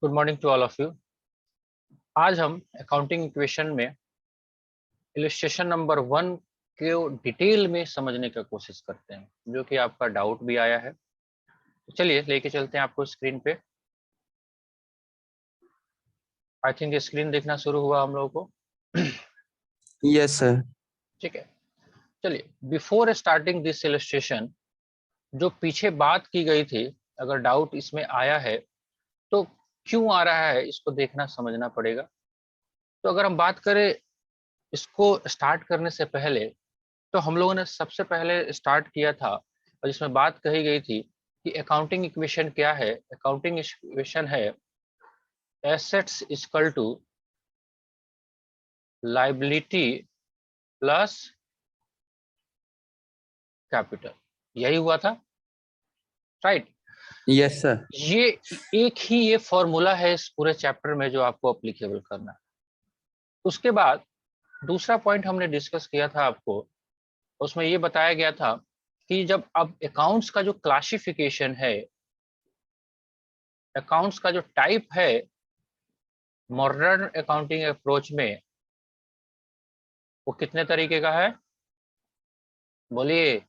Good morning to all of you. आज हम accounting equation में इलस्ट्रेशन नंबर 1 को डिटेल में समझने की कोशिश करते हैं, जो कि आपका डाउट भी आया है। तो चलिए लेके चलते हैं आपको स्क्रीन पे। आई थिंक स्क्रीन देखना शुरू हुआ हम लोगों को। Yes sir. ठीक है, चलिए बिफोर स्टार्टिंग दिस इलस्ट्रेशन जो पीछे बात की गई थी, अगर डाउट इसमें आया है तो क्यों आ रहा है इसको देखना समझना पड़ेगा। तो अगर हम बात करें इसको स्टार्ट करने से पहले, तो हम लोगों ने सबसे पहले स्टार्ट किया था और जिसमें बात कही गई थी कि अकाउंटिंग इक्वेशन क्या है। अकाउंटिंग इक्वेशन है assets equal to liability plus capital. यही हुआ था, राइट? Yes sir. ये एक ही ये फॉर्मूला है इस पूरे चैप्टर में जो आपको अप्लीकेबल करना है। उसके बाद दूसरा पॉइंट हमने डिस्कस किया था आपको, उसमें ये बताया गया था कि जब अब अकाउंट्स का जो क्लासिफिकेशन है, अकाउंट्स का जो टाइप है मॉडर्न अकाउंटिंग अप्रोच में, वो कितने तरीके का है? बोलिए,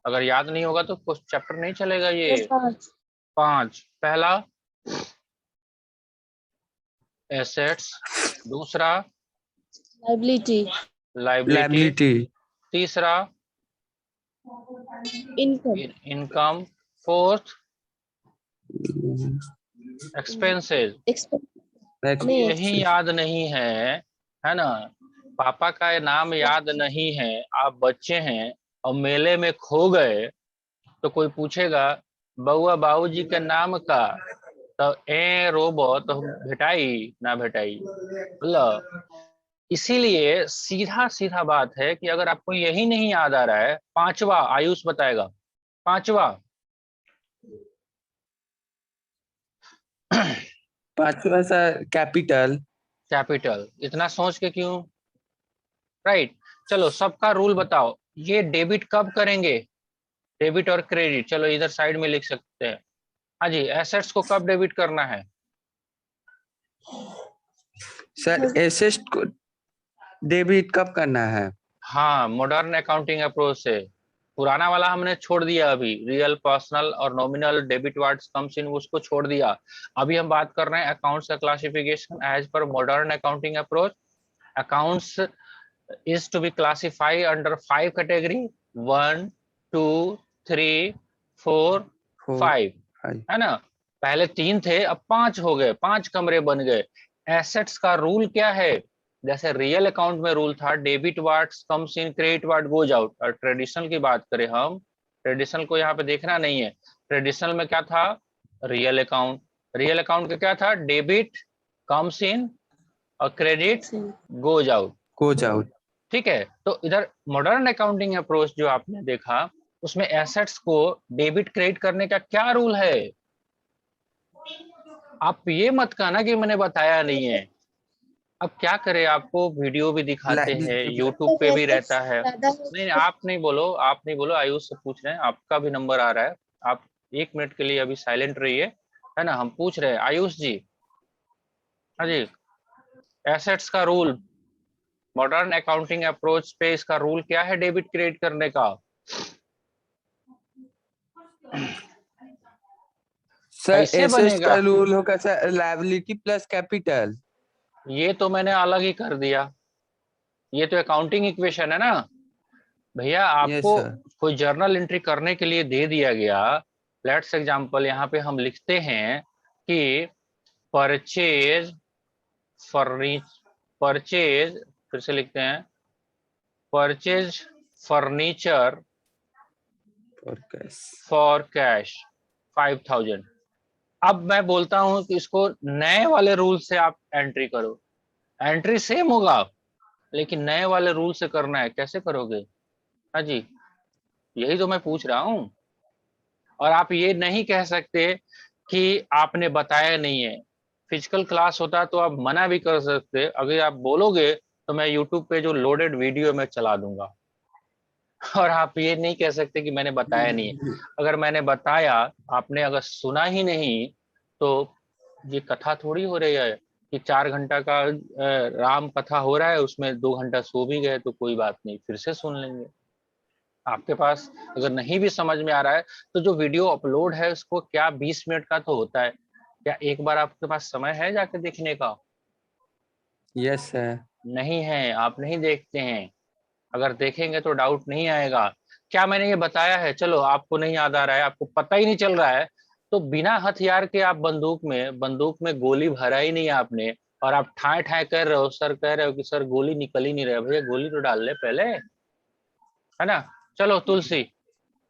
अगर याद नहीं होगा तो कुछ चैप्टर नहीं चलेगा। ये 5। पहला एसेट्स, दूसरा लायबिलिटी, तीसरा इनकम, फोर्थ एक्सपेंसेस। यही याद नहीं है ना? पापा का नाम याद नहीं है, आप बच्चे हैं और मेले में खो गए तो कोई पूछेगा बउआ बाबूजी के नाम का, तो ए रोबो तो भेटाई ना भेटाई, बोलो। इसीलिए सीधा सीधा बात है कि अगर आपको यही नहीं याद आ रहा है, पांचवा आयुष बताएगा। पांचवा पांचवा सर कैपिटल। कैपिटल। इतना सोच के क्यों? राइट। चलो सबका रूल बताओ, ये डेबिट कब करेंगे? डेबिट और क्रेडिट, चलो इधर साइड में लिख सकते हैं। हाँ जी, एसेट्स को कब डेबिट करना है? सर एसेट्स को डेबिट कब करना है? हाँ, मॉडर्न अकाउंटिंग अप्रोच से। पुराना वाला हमने छोड़ दिया, अभी रियल, पर्सनल और nominal debit words comes in, उसको छोड़ दिया। अभी हम बात कर रहे हैं अकाउंट्स का classification as per modern accounting approach. Accounts is to be classified under 5 category, 1 2 3 4 5, है ना? पहले 3 थे, अब 5 हो गए, 5 कमरे बन गए। एसेट्स का रूल क्या है? जैसे रियल अकाउंट में रूल था debit what's comes in, credit what goes out. और ट्रेडिशनल की बात करें हम, ट्रेडिशनल को यहाँ पे देखना नहीं है। ट्रेडिशनल में क्या था? Real account. रियल अकाउंट का क्या था? डेबिट कम्स इन और क्रेडिट गोज आउट। ठीक है, तो इधर मॉडर्न अकाउंटिंग अप्रोच जो आपने देखा, उसमें एसेट्स को डेबिट क्रेडिट करने का क्या रूल है? आप ये मत कहना कि मैंने बताया नहीं है। अब क्या करें, आपको वीडियो भी दिखाते हैं, यूट्यूब पे भी रहता है। नहीं, आप नहीं बोलो, आप नहीं बोलो, आयुष से पूछ रहे हैं, आपका भी नंबर आ रहा है। आप 1 मिनट के लिए अभी साइलेंट रहिए, है ना? हम पूछ रहे हैं आयुष जी। हाँ जी, एसेट्स का रूल मॉडर्न अकाउंटिंग अप्रोच पे, इसका रूल क्या है डेबिट क्रेडिट करने का? सर कैसे एसेट्स बनेगा? का रूल होगा सर लायबिलिटी प्लस कैपिटल। ये तो मैंने अलग ही कर दिया, ये तो अकाउंटिंग इक्वेशन है ना भैया। यस आपको सर। कोई जर्नल एंट्री करने के लिए दे दिया गया। लेट्स एग्जांपल, यहाँ पे हम लिखते हैं कि परचेज परचेज, फिर से लिखते हैं परचेज फर्नीचर फॉर कैश 5000। अब मैं बोलता हूं कि इसको नए वाले रूल से आप एंट्री करो। एंट्री सेम होगा लेकिन नए वाले रूल से करना है, कैसे करोगे? हाँ जी, यही तो मैं पूछ रहा हूं। और आप ये नहीं कह सकते कि आपने बताया नहीं है। फिजिकल क्लास होता तो आप मना भी कर सकते, अगर आप बोलोगे तो मैं यूट्यूब पे जो लोडेड वीडियो मैं चला दूंगा। और आप ये नहीं कह सकते कि मैंने बताया नहीं है। अगर मैंने बताया, आपने अगर सुना ही नहीं, तो ये कथा थोड़ी हो रही है कि 4 घंटा का राम कथा हो रहा है, उसमें 2 घंटा सो भी गए तो कोई बात नहीं, फिर से सुन लेंगे। आपके पास अगर नहीं भी समझ में आ रहा है तो जो वीडियो अपलोड है उसको क्या 20 मिनट का तो होता है, क्या एक बार आपके पास समय है जाके देखने का? Yes sir. नहीं है, आप नहीं देखते हैं। अगर देखेंगे तो डाउट नहीं आएगा। क्या मैंने ये बताया है? चलो आपको नहीं याद आ रहा है, आपको पता ही नहीं चल रहा है, तो बिना हथियार के आप बंदूक में गोली भरा ही नहीं आपने, और आप ठाए ठाए कर रहे हो, सर कह रहे हो कि सर गोली निकल ही नहीं रहा। भैया गोली तो डाल ले पहले, है ना? चलो तुलसी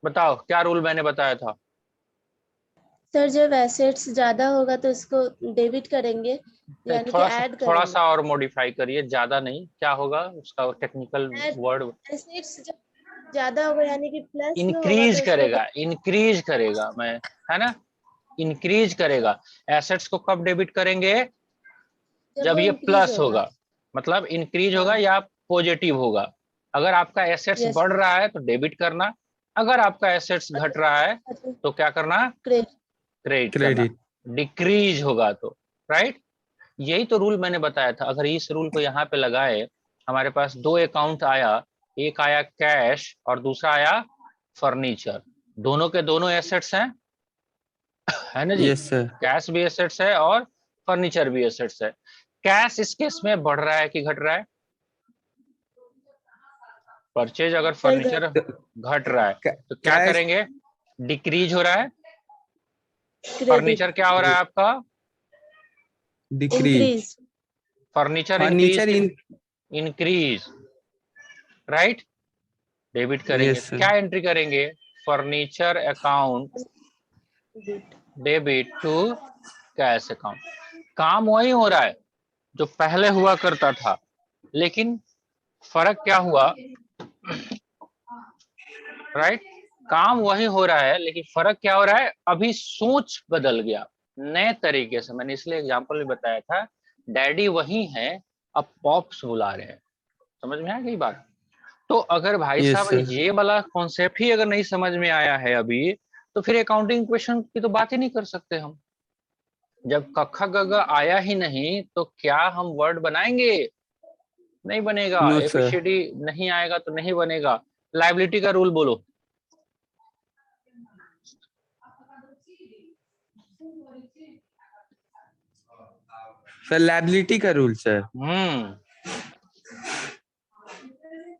बताओ क्या रूल मैंने बताया था? सर जब एसेट्स ज्यादा होगा तो इसको डेबिट करेंगे, यानी कि थोड़ा सा ऐड थोड़ा करेंगे। सा और मॉडिफाई करिए, ज्यादा नहीं, क्या होगा उसका टेक्निकल वर्ड? एसेट्स जब ज्यादा होगा यानी कि प्लस में होगा इंक्रीज तो उसको करेगा, इंक्रीज करेगा मैं, है ना? इंक्रीज करेगा। एसेट्स को कब डेबिट करेंगे? जब जब वो ये इंक्रीज प्लस होगा। होगा, मतलब इंक्रीज होगा हाँ। या पॉजिटिव होगा। अगर आपका एसेट्स यस। बढ़ रहा है तो डेबिट करना, अगर आपका एसेट्स घट रहा है तो क्या करना? क्रेडिट। क्रेडिट करना। क्रेडिट। डिक्रीज होगा तो, राइट? यही तो रूल मैंने बताया था। अगर इस रूल को यहाँ पे लगाए, हमारे पास दो अकाउंट आया, एक आया कैश और दूसरा आया फर्नीचर, दोनों के दोनों एसेट्स हैं, है ना जी? Yes sir. कैश भी एसेट्स है और फर्नीचर भी एसेट्स है। कैश इस केस में बढ़ रहा है कि घट रहा है? परचेज अगर सर फर्नीचर घट रहा है तो क्या कैश। करेंगे? डिक्रीज हो रहा है। क्रेडिट। फर्नीचर क्या हो रहा है आपका? Decrease. Increase. Furniture increase furniture की इन। Increase, right? डेबिट करेंगे, यस सर। क्या एंट्री करेंगे? Furniture account debit to cash account. काम वही हो रहा है जो पहले हुआ करता था, लेकिन फर्क क्या हुआ? राइट? काम वही हो रहा है लेकिन फर्क क्या हो रहा है? अभी सोच बदल गया नए तरीके से। मैंने इसलिए एग्जांपल भी बताया था, डैडी वही है, अब पॉप्स बुला रहे हैं। समझ में आ गई बात? तो अगर भाई यस साहब सर। ये वाला कॉन्सेप्ट ही अगर नहीं समझ में आया है अभी, तो फिर अकाउंटिंग क्वेश्चन की तो बात ही नहीं कर सकते हम। जब कखा गगा आया ही नहीं तो क्या हम वर्ड बनाएंगे? नहीं बनेगा। No sir. एबीसीडी नहीं आएगा तो नहीं बनेगा। लाइबिलिटी का रूल बोलो। सर लायबिलिटी का rule sir.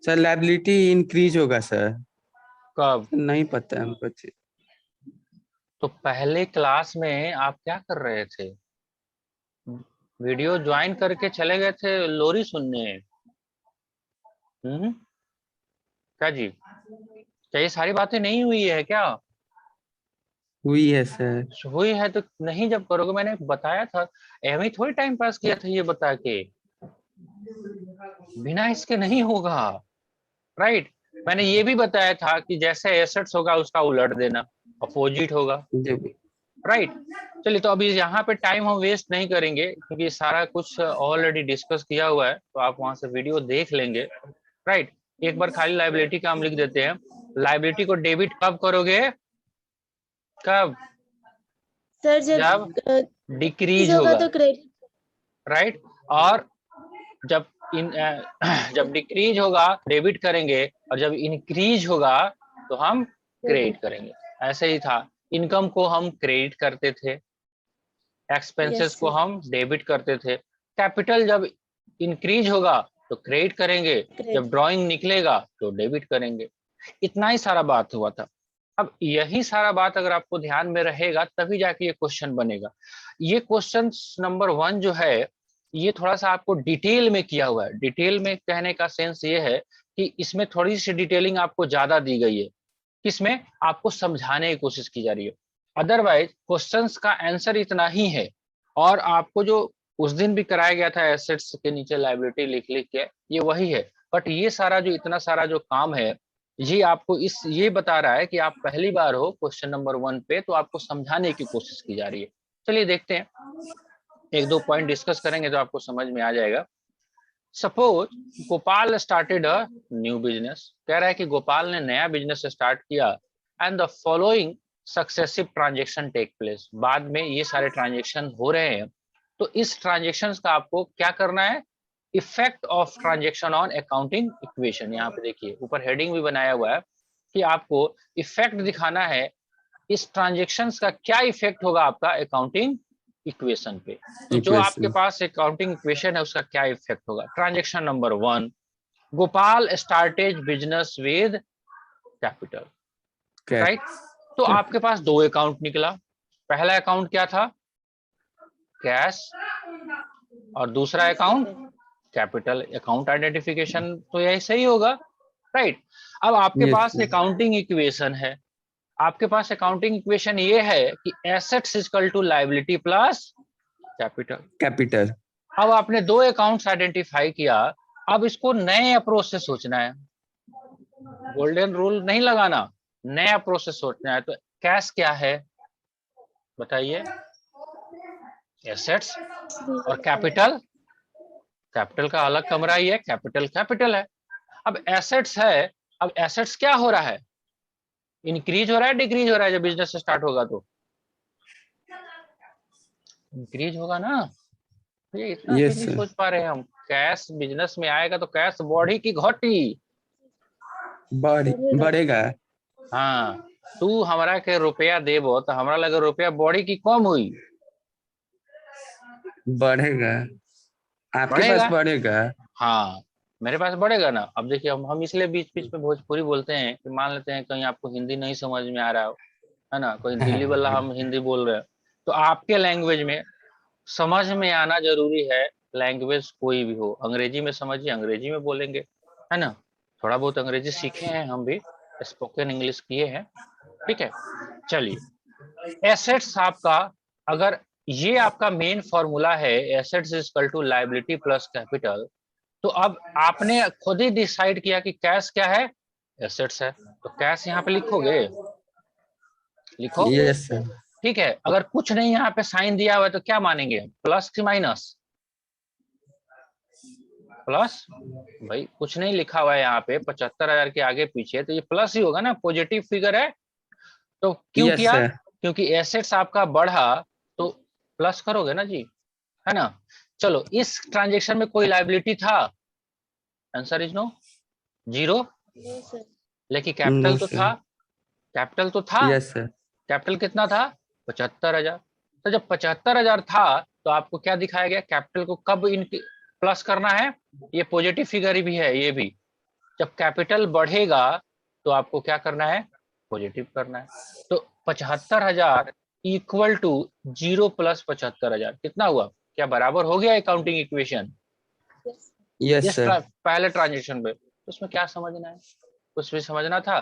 Sir liability increase होगा सर। कब? नहीं पता है हमको। तो पहले क्लास में आप क्या कर रहे थे? वीडियो ज्वाइन करके चले गए थे लोरी सुनने। क्या जी? क्या ये सारी बातें नहीं हुई है क्या? हुई है सर। हुई है तो नहीं जब करोगे, मैंने बताया था। एवं थोड़ी टाइम पास किया था ये बता के, बिना इसके नहीं होगा, राइट? मैंने ये भी बताया था कि जैसे एसेट्स होगा उसका उलट देना, अपोजिट होगा, जब। राइट? चलिए, तो अभी यहाँ पे टाइम हम वेस्ट नहीं करेंगे क्योंकि सारा कुछ ऑलरेडी डिस्कस किया हुआ है, तो आप वहां से वीडियो देख लेंगे, राइट? एक बार खाली लाइबिलिटी का हम लिख देते हैं। लाइबिलिटी को डेबिट कब करोगे? कब? सर जब जब इंक्रीज डिक्रीज होगा होगा, तो क्रेडिट। राइट? और जब जब डिक्रीज होगा डेबिट करेंगे, और जब इंक्रीज होगा तो हम क्रेडिट करेंगे। ऐसे ही था, इनकम को हम क्रेडिट करते थे, एक्सपेंसेस यस को सर। हम डेबिट करते थे। कैपिटल जब इंक्रीज होगा तो क्रेडिट करेंगे, जब क्रेडिट। ड्राइंग निकलेगा तो डेबिट करेंगे। इतना ही सारा बात हुआ था। अब यही सारा बात अगर आपको ध्यान में रहेगा तभी जाके ये क्वेश्चन बनेगा। ये क्वेश्चन नंबर 1 जो है, ये थोड़ा सा आपको डिटेल में किया हुआ है। डिटेल में कहने का सेंस ये है कि इसमें थोड़ी सी डिटेलिंग आपको ज्यादा दी गई है, किसमें? आपको समझाने की कोशिश की जा रही है। अदरवाइज क्वेश्चंस का आंसर इतना ही है, और आपको जो उस दिन भी कराया गया था एसेट्स के नीचे लायबिलिटी लिख लिख के, ये वही है। बट ये सारा जो इतना सारा जो काम है, ये आपको ये बता रहा है कि आप पहली बार हो क्वेश्चन नंबर 1 पे, तो आपको समझाने की कोशिश की जा रही है। चलिए देखते हैं, एक दो पॉइंट डिस्कस करेंगे तो आपको समझ में आ जाएगा। Suppose Gopal started a new business. कह रहा है कि गोपाल ने नया बिजनेस स्टार्ट किया, and the following successive transaction take place. बाद में ये सारे ट्रांजेक्शन हो रहे हैं, तो इस ट्रांजेक्शन का आपको क्या करना है, effect of transaction on accounting equation. यहाँ पे देखिए ऊपर हेडिंग भी बनाया हुआ है कि आपको इफेक्ट दिखाना है, इस ट्रांजेक्शन का क्या इफेक्ट होगा आपका अकाउंटिंग इक्वेशन पे। तो जो आपके पास अकाउंटिंग इक्वेशन है उसका क्या इफेक्ट होगा। Transaction number 1, Gopal started business with capital, right. तो आपके पास दो अकाउंट निकला, पहला अकाउंट क्या था, कैश, और दूसरा अकाउंट कैपिटल। अकाउंट आइडेंटिफिकेशन तो यही सही होगा, राइट। अब आपके पास अकाउंटिंग इक्वेशन है, आपके पास अकाउंटिंग इक्वेशन ये है कि assets equal to liability plus capital. अब आपने दो अकाउंट्स आइडेंटिफाई किया, अब इसको नए अप्रोच से सोचना है, गोल्डन रूल नहीं लगाना, नया अप्रोच से सोचना है। तो कैश क्या है बताइए, एसेट्स, और कैपिटल, कैपिटल का अलग कमरा ही है, कैपिटल कैपिटल है। अब एसेट्स है, अब एसेट्स क्या हो रहा है, इंक्रीज हो रहा है डिक्रीज हो रहा है, जब बिजनेस स्टार्ट होगा तो इंक्रीज होगा ना। ये इतना क्यों नहीं सोच पा रहे हैं हम, कैश बिजनेस में आएगा तो कैश बढ़ी की घटी, बढ़ेगा। हाँ, तू हमारा के रुपया देबो तो हमारा लगे रुपया बढ़ी की कम हुई, बढ़ेगा, आपके पास बढ़ेगा। हाँ मेरे पास बढ़ेगा ना। अब देखिए हम इसलिए बीच बीच में भोजपुरी बोलते हैं कि मान लेते हैं कहीं आपको हिंदी नहीं समझ में आ रहा हो, है ना, कोई दिल्ली वाला हम हिंदी बोल रहे हैं, तो आपके लैंग्वेज में समझ में आना जरूरी है। लैंग्वेज कोई भी हो, अंग्रेजी में समझिए अंग्रेजी में बोलेंगे, है ना, थोड़ा बहुत अंग्रेजी सीखे हैं हम भी, स्पोकन इंग्लिश किए हैं, ठीक है। चलिए एसेट्स आपका, अगर ये आपका मेन फॉर्मूला है, assets is equal to liability plus capital, तो अब आपने खुद ही डिसाइड किया कि कैश क्या है, एसेट्स है, तो कैश यहाँ पे लिखोगे, लिखो, यस सर। ठीक है। अगर कुछ नहीं यहाँ पे साइन दिया हुआ है तो क्या मानेंगे, प्लस की माइनस, प्लस, भाई कुछ नहीं लिखा हुआ है यहाँ पे 75,000 के आगे पीछे, तो ये प्लस ही होगा ना, पॉजिटिव फिगर है। तो क्यों यस किया, सर। क्योंकि एसेट्स आपका बढ़ा तो प्लस करोगे ना जी, है ना। चलो इस ट्रांजेक्शन में कोई लायबिलिटी था, आंसर इज नो, जीरो, लेकिन कैपिटल तो था, कैपिटल तो था, यस सर। कैपिटल कितना था, 75,000। तो जब 75,000 था तो आपको क्या दिखाया गया, कैपिटल को कब इन प्लस करना है, ये पॉजिटिव फिगर भी है ये भी, जब कैपिटल बढ़ेगा तो आपको क्या करना है, पॉजिटिव करना है। तो 75,000 इक्वल टू 0 प्लस 75,000 कितना हुआ, क्या बराबर हो गया अकाउंटिंग इक्वेशन, यस सर। पहले ट्रांजेक्शन पे। उसमें क्या समझना है, कुछ भी समझना था।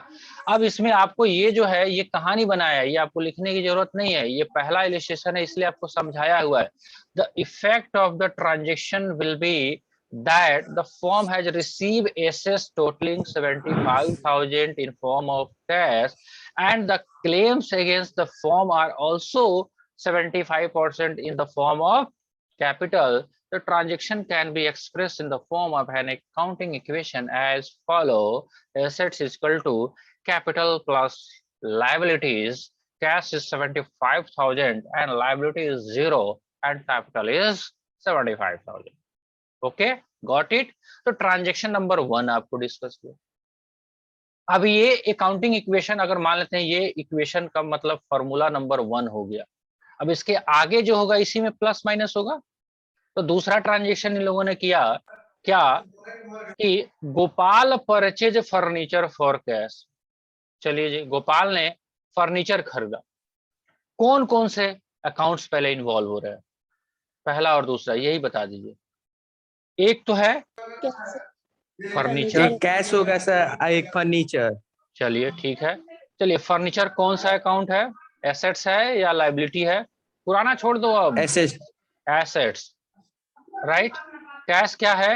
अब इसमें आपको ये जो है ये कहानी बनाया है, ये आपको लिखने की जरूरत नहीं है, ये पहला इलस्ट्रेशन है इसलिए आपको समझाया हुआ है। The effect of the transaction will be that the firm has received assets totaling 75,000 in form of cash and the claims against the firm are also 75% in the form of capital. The transaction can be expressed in the form of an accounting equation as follow: assets is equal to capital plus liabilities. Cash is 75,000 and liability is 0 and capital is 75,000. Okay, got it. तो transaction number 1 आपको discuss किया। अब ये accounting equation अगर मान लेते हैं, ये इक्वेशन का मतलब फॉर्मूला नंबर 1 हो गया। अब इसके आगे जो होगा इसी में प्लस माइनस होगा। तो दूसरा ट्रांजेक्शन इन लोगों ने किया क्या कि Gopal purchase furniture for cash. चलिए जी, गोपाल ने फर्नीचर खरीदा। कौन कौन से अकाउंट्स पहले इन्वॉल्व हो रहे हैं, पहला और दूसरा यही बता दीजिए। एक तो है फर्नीचर, एक कैश होगा सर, एक फर्नीचर। चलिए ठीक है। चलिए फर्नीचर कौन सा अकाउंट है, एसेट्स है या लायबिलिटी है, पुराना छोड़ दो अब, एसेट्स। Assets, right. कैश क्या है,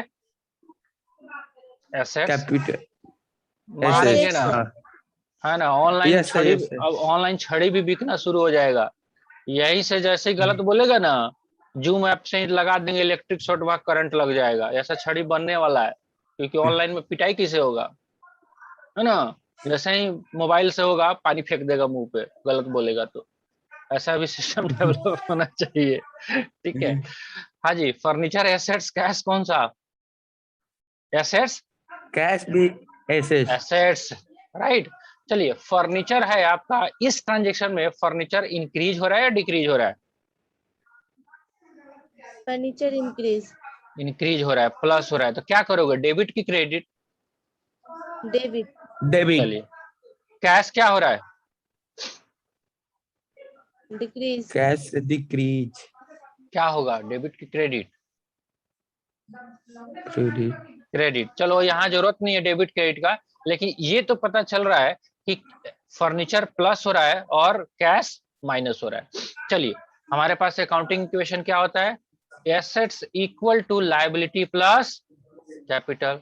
एसेट्स, कैपिटल। मानेंगे ना, है ना। ऑनलाइन छड़ी, अब ऑनलाइन छड़ी भी बिकना शुरू हो जाएगा, यही से जैसे ही गलत बोलेगा ना, जूम ऐप से ही लगा देंगे इलेक्ट्रिक शॉर्ट, वहां करंट लग जाएगा, ऐसा छड़ी बनने वाला है। क्योंकि ऑनलाइन में पिटाई किसे होगा, है ना, जैसे ही मोबाइल से होगा पानी फेंक देगा मुंह पे, गलत बोलेगा तो। ऐसा भी सिस्टम डेवलप होना चाहिए, ठीक है। हाँ जी, फर्नीचर एसेट्स कैश कौन सा? एसेट्स, कैश भी एसेट। Assets, right. चलिए, फर्नीचर है आपका, इस ट्रांजेक्शन में फर्नीचर इंक्रीज हो रहा है या डिक्रीज हो रहा है? Furniture increase. इंक्रीज हो रहा है, प्लस हो रहा है, तो क्या करोगे, डेबिट की क्रेडिट? डेबिट। डेबिट। चलिए, कैश क्या हो रहा है? डिक्रीज। Cash decrease. क्या होगा, डेबिट की क्रेडिट? क्रेडिट। क्रेडिट। चलो, यहाँ जरूरत नहीं है डेबिट क्रेडिट का, लेकिन ये तो पता चल रहा है कि फर्नीचर प्लस हो रहा है और कैश माइनस हो रहा है। चलिए, हमारे पास अकाउंटिंग इक्वेशन क्या होता है? Assets equal to liability plus capital,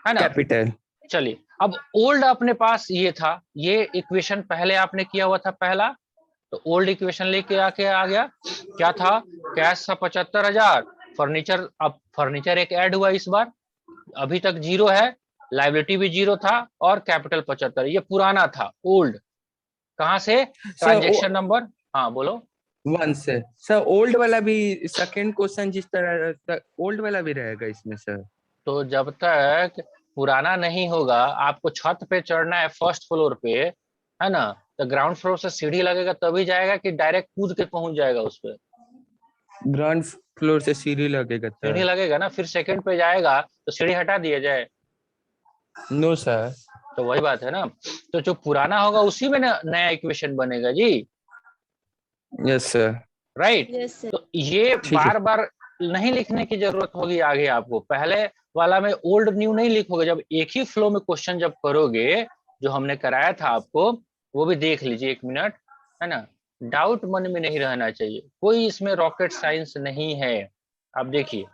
है ना? कैपिटल। चलिए, अब ओल्ड अपने पास ये था, ये इक्वेशन पहले आपने किया हुआ था पहला, तो ओल्ड इक्वेशन लेके आके आ गया, क्या था? कैश था 75,000, फर्नीचर, अब फर्नीचर एक ऐड हुआ इस बार, अभी तक जीरो है, लाइबिलिटी भी जीरो था, और कैपिटल 75, ये पुराना था, ओल्ड। कहां से? सर ट्रांजेक्शन नंबर, हाँ बोलो। 1 से। सर ओल्ड वाला भी, सेकंड क्वेश्चन जिस तरह ओल्ड वाला भी रहेगा इसमें सर? तो जब तक पुराना नहीं होगा, आपको छत पे चढ़ना है फर्स्ट फ्लोर पे, है ना, तो ग्राउंड फ्लोर से सीढ़ी लगेगा तभी जाएगा कि डायरेक्ट कूद के पहुंच जाएगा उस पे? ग्राउंड फ्लोर से सीढ़ी लगेगा सीढ़ी सर? लगेगा ना, फिर सेकंड पे जाएगा तो सीढ़ी हटा दिया जाए? No sir. तो वही बात है ना, तो जो पुराना होगा उसी में नया इक्वेशन बनेगा जी, yes sir. Right. Yes sir. तो ये ठीक है। बार बार नहीं लिखने की जरूरत होगी आगे आपको, पहले वाला में ओल्ड न्यू नहीं लिखोगे, जब एक ही फ्लो में क्वेश्चन जब करोगे, जो हमने कराया था आपको, वो भी देख लीजिए 1 मिनट, है ना। डाउट मन में नहीं रहना चाहिए, कोई इसमें रॉकेट साइंस नहीं है। आप देखिए,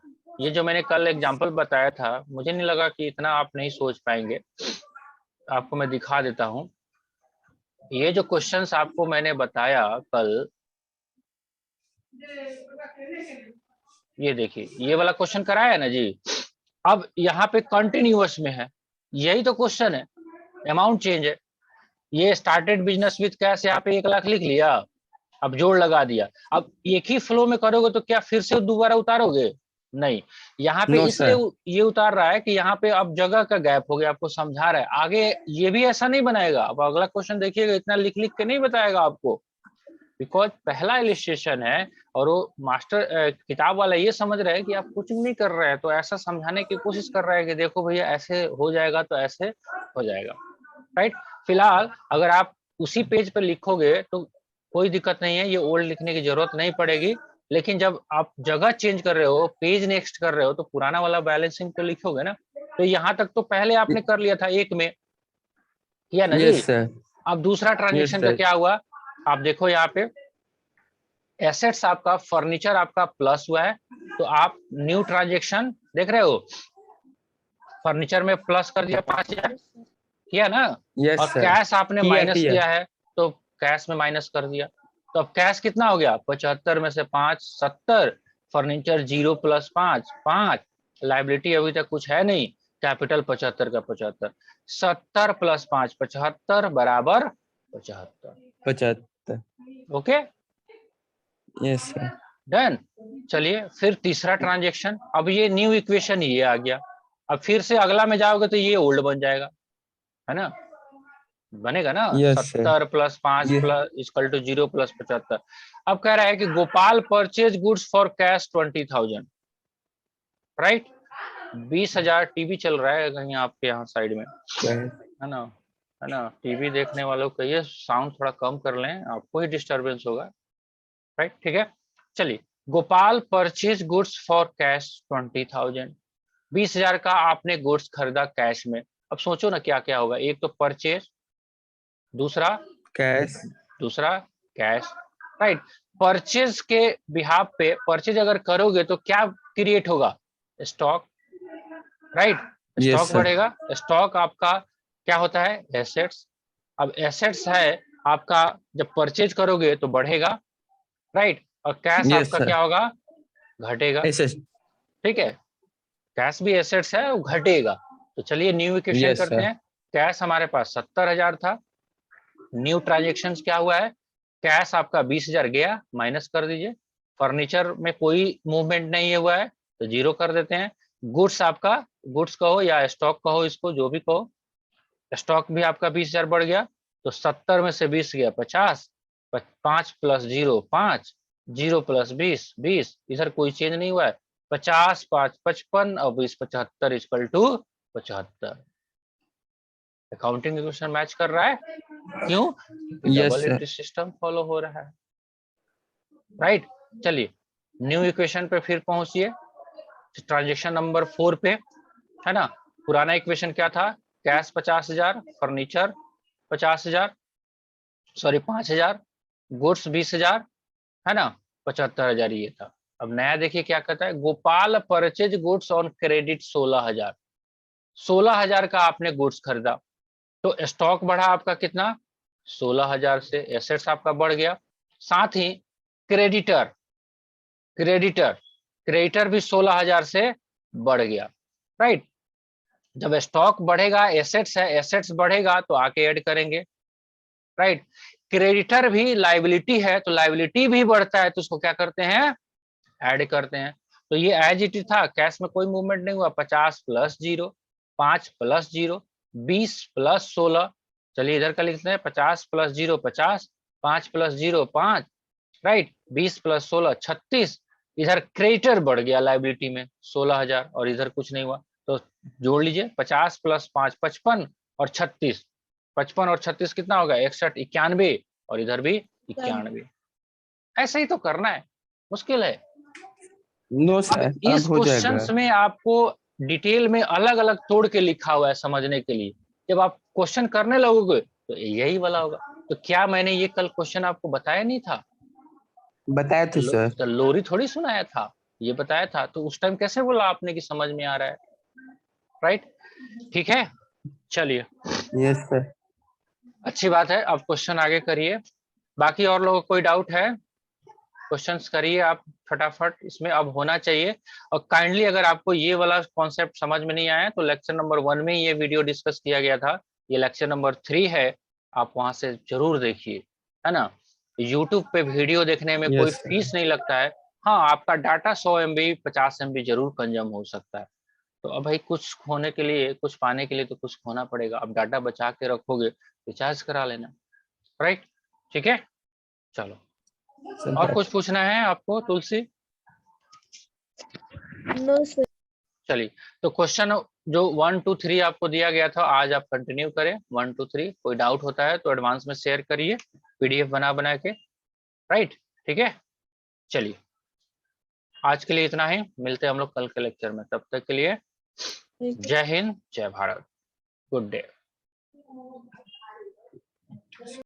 ये जो मैंने कल एग्जांपल बताया था, मुझे नहीं लगा कि इतना आप नहीं सोच पाएंगे, आपको मैं दिखा देता हूं। ये जो क्वेश्चंस आपको मैंने बताया कल, ये देखिए, ये वाला क्वेश्चन कराया है ना जी। अब यहाँ पे कंटिन्यूअस में है, यही तो क्वेश्चन है, अमाउंट चेंज है। ये स्टार्टेड बिजनेस विद कैश, यहाँ पे 1 लाख लिख लिया, अब जोड़ लगा दिया। अब एक ही फ्लो में करोगे तो क्या फिर से दोबारा उतारोगे? नहीं, यहाँ पे नो इसलिए सर। ये उतार रहा है कि यहाँ पे अब जगह का गैप हो गया, आपको समझा रहा है। आगे ये भी ऐसा नहीं बनाएगा, अब अगला क्वेश्चन देखिएगा, इतना लिख लिख के नहीं बताएगा आपको, बिकॉज पहला इलिस्ट्रेशन है, और वो मास्टर किताब वाला ये समझ रहा है कि आप कुछ नहीं कर रहे हैं, तो ऐसा समझाने की कोशिश कर रहा है कि देखो भैया, ऐसे हो जाएगा तो ऐसे हो जाएगा, राइट। फिलहाल अगर आप उसी पेज पर लिखोगे तो कोई दिक्कत नहीं है, ये ओल्ड लिखने की जरूरत नहीं पड़ेगी, लेकिन जब आप जगह चेंज कर रहे हो, पेज नेक्स्ट कर रहे हो, तो पुराना वाला बैलेंसिंग तो लिखोगे ना। तो यहाँ तक तो पहले आपने कर लिया था, एक में किया ना जी। Yes sir. अब दूसरा यस ट्रांजेक्शन का सर। क्या हुआ, आप देखो यहाँ पे, एसेट्स आपका, फर्नीचर आपका प्लस हुआ है, तो आप न्यू ट्रांजेक्शन देख रहे हो, फर्नीचर में प्लस कर दिया 5,000, किया ना। यस और सर। कैश आपने किया माइनस किया। किया है, तो कैश में माइनस कर दिया, तो अब कैश कितना हो गया, 75 में से 5 70, फर्नीचर 0 प्लस 5 5, लाइबिलिटी अभी तक कुछ है नहीं, कैपिटल 75 का 75, 70 प्लस 5 75 बराबर 75। 75। Okay, yes sir. डन। चलिए, फिर तीसरा ट्रांजेक्शन, अब ये न्यू इक्वेशन ये आ गया, अब फिर से अगला में जाओगे तो ये ओल्ड बन जाएगा, है ना, बनेगा ना, यस सर। 70 प्लस 5 ये प्लस इक्वल टू 0 प्लस 75। अब कह रहा है कि Gopal purchase goods for cash 20,000, right. 20,000 TV चल रहा है कहीं आपके यहाँ साइड में, है ना, है ना, टीवी देखने वालों को ये साउंड थोड़ा कम कर लें, आपको ही डिस्टरबेंस होगा, राइट, ठीक है। चलिए, Gopal purchase goods for cash 20,000, 20,000 का आपने गुड्स खरीदा कैश में। अब सोचो ना क्या क्या होगा, एक तो परचेज, दूसरा कैश। दूसरा कैश, राइट। परचेज के बिहाफ पे, परचेज अगर करोगे तो क्या क्रिएट होगा, stock, right, yes stock sir. बढ़ेगा। स्टॉक आपका क्या होता है, एसेट्स। अब एसेट्स है आपका, जब परचेज करोगे तो बढ़ेगा, राइट, और कैश यस आपका सर। क्या होगा, घटेगा, ऐसे। ठीक है। कैश भी एसेट्स है, वो घटेगा। तो चलिए न्यू इक्वेशन यस करते सर। हैं। कैश हमारे पास 70,000 था, न्यू ट्रांजेक्शन क्या हुआ है, कैश आपका 20,000 गया, माइनस कर दीजिए। फर्नीचर में कोई मूवमेंट नहीं हुआ है तो 0 कर देते हैं। गुड्स आपका, गुड्स कहो या स्टॉक कहो, इसको जो भी कहो, स्टॉक भी आपका 20,000 बढ़ गया तो 70 में से 20 गया 50, 5 प्लस 0 5, 0 प्लस 20 20, इधर कोई चेंज नहीं हुआ है। 50 5 55 और 20 75 equal to 75। Accounting equation match कर रहा है, क्यों? Yes double sir. Entry system follow हो रहा है, राइट। चलिए न्यू इक्वेशन पे फिर पहुंचिए, ट्रांजेक्शन नंबर 4 पे, है ना। पुराना इक्वेशन क्या था? कैश 50,000, फर्नीचर 50,000, सॉरी 5,000, गुड्स 20,000, है ना, 75,000 ये था। अब नया देखिए क्या कहता है, Gopal purchase goods on credit 16,000। 16,000 का आपने गुड्स खरीदा तो स्टॉक बढ़ा आपका कितना? 16,000 से एसेट्स आपका बढ़ गया। साथ ही क्रेडिटर, क्रेडिटर क्रेडिटर भी 16,000 से बढ़ गया, राइट। जब स्टॉक बढ़ेगा, एसेट्स है, एसेट्स बढ़ेगा तो आके ऐड करेंगे, राइट। क्रेडिटर भी लाइबिलिटी है तो लाइबिलिटी भी बढ़ता है तो उसको क्या करते हैं? ऐड करते हैं। तो ये एज इट था, कैश में कोई मूवमेंट नहीं हुआ। 50 प्लस 0, 5 प्लस 0, 20 प्लस 16। चलिए इधर का लिखते हैं, 50 प्लस 0 50, 5 प्लस 0 5, राइट, 20 प्लस 16 36। इधर क्रेडिटर बढ़ गया लाइबिलिटी में 16,000 और इधर कुछ नहीं हुआ तो जोड़ लीजिए, 50 प्लस 5 55 और 36, 55 और 36 कितना होगा? 61 91, और इधर भी 91। ऐसे ही तो करना है, मुश्किल है? नो अब सर, इस अब हो जाएगा। क्वेश्चंस में आपको डिटेल में अलग अलग तोड़ के लिखा हुआ है समझने के लिए। जब आप क्वेश्चन करने लगोगे तो यही वाला होगा। तो क्या मैंने ये कल क्वेश्चन आपको बताया नहीं था? बताए थे सर। तो लोरी थोड़ी सुनाया था, ये बताया था। तो उस टाइम कैसे बोला आपने कि समझ में आ रहा है, राइट? ठीक है, चलिए यस सर। अच्छी बात है। अब क्वेश्चन आगे करिए। बाकी और लोगों को कोई डाउट है? क्वेश्चंस करिए आप फटाफट, इसमें अब होना चाहिए। और काइंडली अगर आपको ये वाला कॉन्सेप्ट समझ में नहीं आया तो लेक्चर नंबर 1 में ये वीडियो डिस्कस किया गया था, ये लेक्चर नंबर 3 है, आप वहां से जरूर देखिए, है ना। यूट्यूब पे वीडियो देखने में कोई यस सर। फीस नहीं लगता है। हाँ, आपका डाटा 100 MB 50 MB जरूर कंज्यूम हो सकता है। तो अब भाई कुछ खोने के लिए, कुछ पाने के लिए तो कुछ खोना पड़ेगा। अब डाटा बचा के रखोगे, रिचार्ज करा लेना, राइट। ठीक है, चलो और कुछ पूछना है आपको तुलसी? No sir. चलिए, तो क्वेश्चन जो 1 2 3 आपको दिया गया था, आज आप कंटिन्यू करें 1 2 3। कोई डाउट होता है तो एडवांस में शेयर करिए, PDF बना बना के, राइट। ठीक है, चलिए आज के लिए इतना ही, मिलते हैं हम लोग कल के लेक्चर में। तब तक के लिए जय हिंद, जय भारत, गुड डे।